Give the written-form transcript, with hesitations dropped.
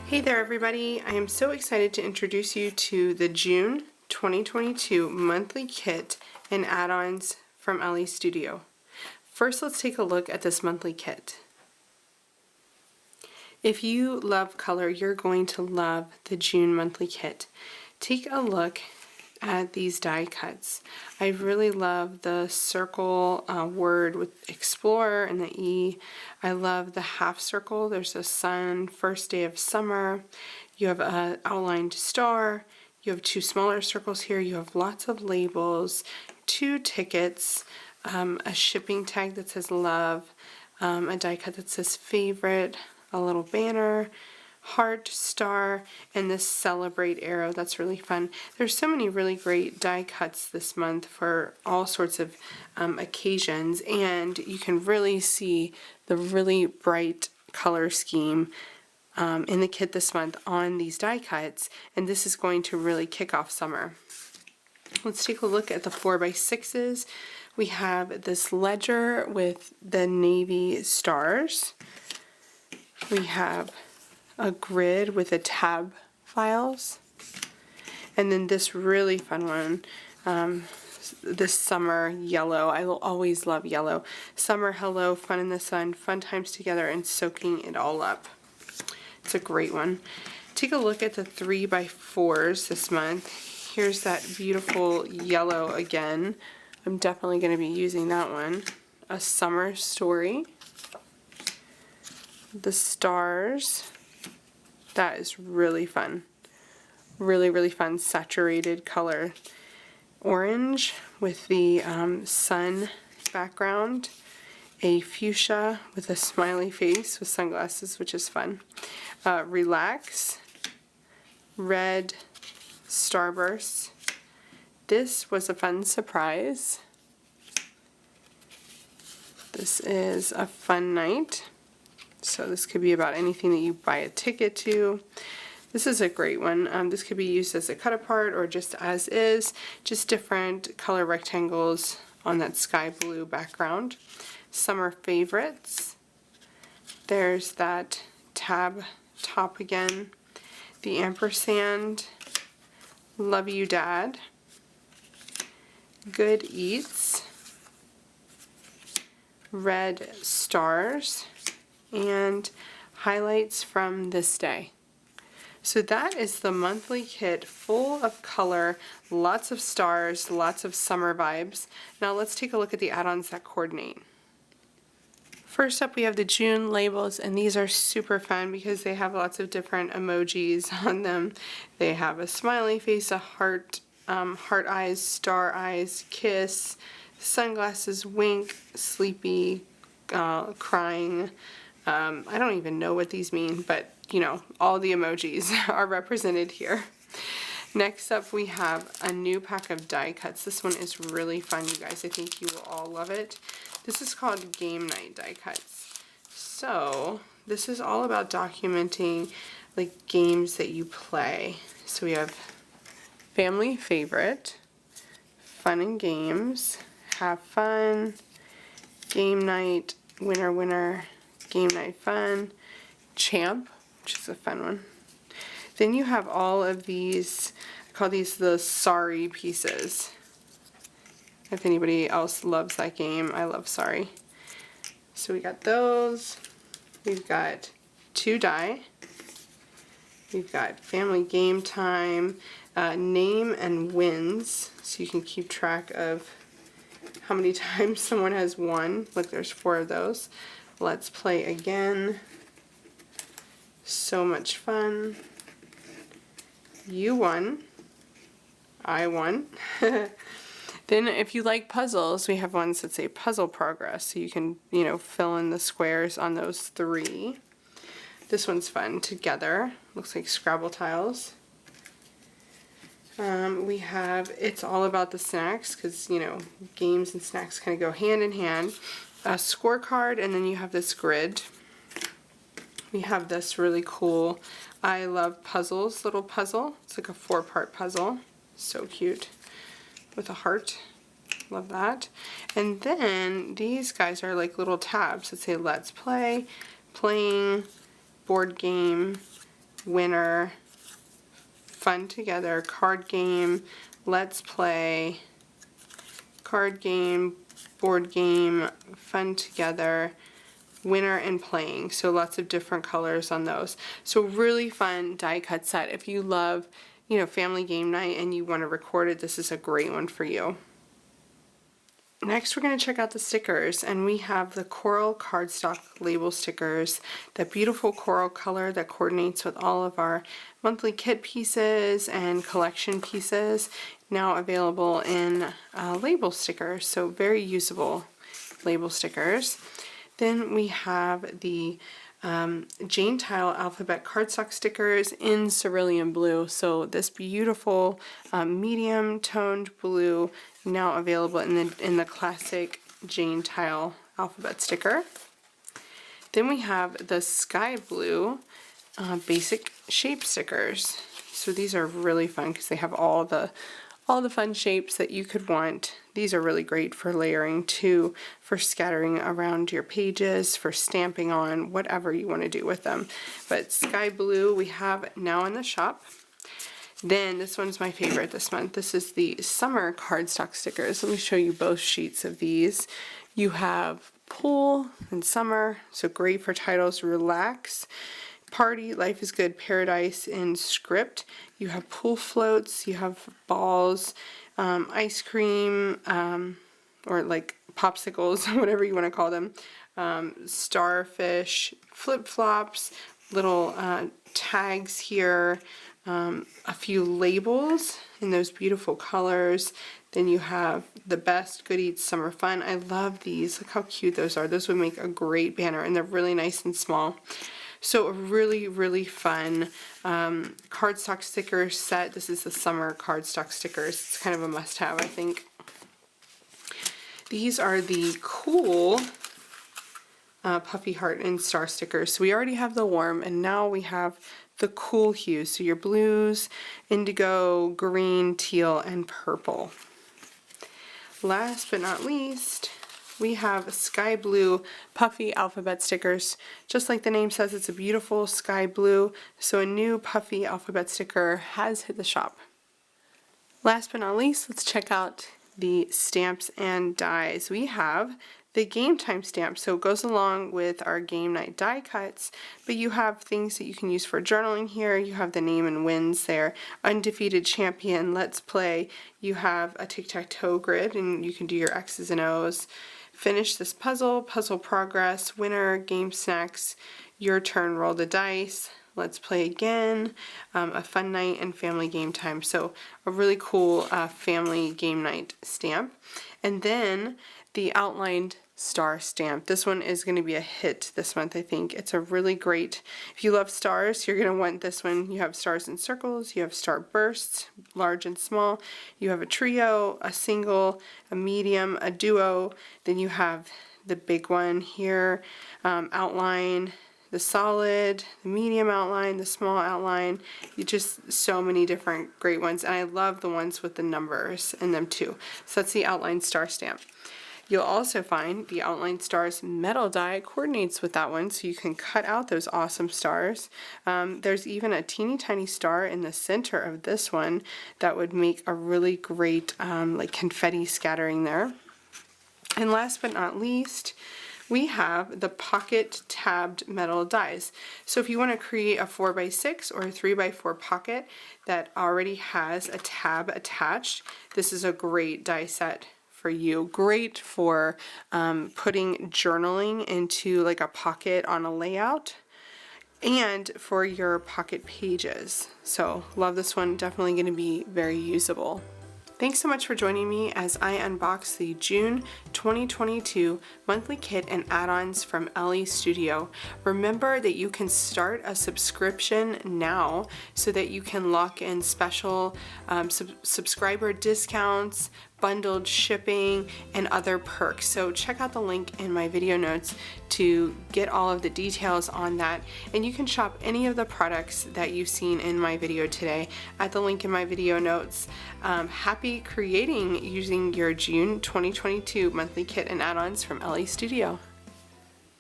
Hey there everybody, I am so excited to introduce you to the June 2022 monthly kit and add-ons from Elle Studio. First, let's take a look at this monthly kit. If you love color, you're going to love the June monthly kit. Take a look at these die cuts. I really love the circle word with Explorer and the E. I love the half circle. There's a sun, first day of summer. You have an outlined star. You have two smaller circles here. You have lots of labels, two tickets, a shipping tag that says love, a die cut that says favorite, a little banner, heart, star, and this celebrate arrow. That's really fun. There's so many really great die cuts this month for all sorts of occasions, and you can really see the really bright color scheme in the kit this month on these die cuts, and this is going to really kick off summer. Let's take a look at the 4x6s. We have this ledger with the navy stars. We have a grid with the tab files, and then this really fun one, this summer yellow. I will always love yellow. Summer hello, fun in the sun, fun times together, and soaking it all up. It's a great one. Take a look at the 3x4s this month. Here's that beautiful yellow again. I'm definitely going to be using that one. A summer story. The stars. That is really fun. Really, really fun saturated color. Orange with the sun background. A fuchsia with a smiley face with sunglasses, which is fun. Relax. Red starburst. This was a fun surprise. This is a fun night. So this could be about anything that you buy a ticket to. This is a great one. This could be used as a cut apart or just as is, just different color rectangles on that sky blue background. Summer favorites. There's that tab top again. The ampersand. Love you, Dad. Good eats. Red stars. And highlights from this day. So that is the monthly kit, full of color, lots of stars, lots of summer vibes. Now let's take a look at the add-ons that coordinate. First up, we have the June labels, and these are super fun because they have lots of different emojis on them. They have a smiley face, a heart, heart eyes, star eyes, kiss, sunglasses, wink, sleepy, crying. I don't even know what these mean, but you know, all the emojis are represented here. Next up, we have a new pack of die cuts. This one is really fun, you guys. I think you will all love it. This is called Game Night Die Cuts. So this is all about documenting like games that you play. So we have family favorite, fun and games, have fun, game night, winner winner, game night fun, champ, which is a fun one. Then you have all of these, I call these the sorry pieces. If anybody else loves that game, I love sorry. So we got those. We've got 2 die. We've got family game time, name and wins, so you can keep track of how many times someone has won. Look, there's 4 of those. Let's play again. So much fun. You won. I won. Then if you like puzzles, we have ones that say puzzle progress, so you can, you know, fill in the squares on those 3. This one's fun. Together. Looks like Scrabble tiles. We have It's All About the Snacks, because, you know, games and snacks kind of go hand in hand. A scorecard, and then you have this grid. We have this really cool I Love Puzzles little puzzle. It's like a 4-part puzzle. So cute. With a heart. Love that. And then these guys are like little tabs that say Let's Play, Playing, Board Game, winner, fun together, card game, let's play, card game, board game, fun together, winner, and playing. So lots of different colors on those. So really fun die cut set. If you love, you know, family game night and you want to record it, this is a great one for you. Next, we're going to check out the stickers, and we have the coral cardstock label stickers, that beautiful coral color that coordinates with all of our monthly kit pieces and collection pieces, now available in label stickers, so very usable label stickers. Then we have the Jane Tile alphabet cardstock stickers in cerulean blue. So this beautiful medium toned blue, now available in the classic Jane Tile alphabet sticker. Then we have the sky blue basic shape stickers. So these are really fun because they have all the fun shapes that you could want. These are really great for layering too, for scattering around your pages, for stamping on, whatever you want to do with them. But sky blue we have now in the shop. Then this one's my favorite this month. This is the summer cardstock stickers. Let me show you both sheets of these. You have pool and summer, so great for titles, relax, party, life is good, paradise, and script. You have pool floats, you have balls, ice cream, or like popsicles, whatever you want to call them, starfish, flip-flops, little tags here, a few labels in those beautiful colors. Then you have the best good eats summer fun. I love these. Look how cute those are. Those would make a great banner, and they're really nice and small. So a really, really fun cardstock sticker set. This is the summer cardstock stickers. It's kind of a must-have, I think. These are the cool puffy heart and star stickers. So we already have the warm, and now we have the cool hues. So your blues, indigo, green, teal, and purple. Last but not least, we have sky blue puffy alphabet stickers. Just like the name says, it's a beautiful sky blue. So a new puffy alphabet sticker has hit the shop. Last but not least, let's check out the stamps and dies. We have the game time stamp, so it goes along with our game night die cuts, but you have things that you can use for journaling here. You have the name and wins there, undefeated champion, let's play. You have a tic-tac-toe grid, and you can do your X's and O's. Finish this puzzle, puzzle progress, winner, game snacks, your turn, roll the dice, let's play again, a fun night, and family game time. So a really cool family game night stamp. And then the outlined star stamp. This one is going to be a hit this month, I think. It's a really great, if you love stars, you're going to want this one. You have stars and circles, you have star bursts, large and small, you have a trio, a single, a medium, a duo, then you have the big one here, outline, the solid, the medium outline, the small outline. You just so many different great ones, and I love the ones with the numbers in them too. So that's the outline star stamp. You'll also find the outline stars metal die coordinates with that one, so you can cut out those awesome stars. There's even a teeny tiny star in the center of this one that would make a really great like confetti scattering there. And last but not least, we have the pocket tabbed metal dies. So if you want to create a 4x6 or a 3x4 pocket that already has a tab attached, this is a great die set for you. Great for putting journaling into like a pocket on a layout, and for your pocket pages. So love this one, definitely going to be very usable. Thanks so much for joining me as I unbox the June 2022 monthly kit and add-ons from Elle Studio. Remember that you can start a subscription now so that you can lock in special subscriber discounts, bundled shipping, and other perks. So check out the link in my video notes to get all of the details on that. And you can shop any of the products that you've seen in my video today at the link in my video notes. Happy creating using your June 2022 monthly kit and add-ons from Elle Studio.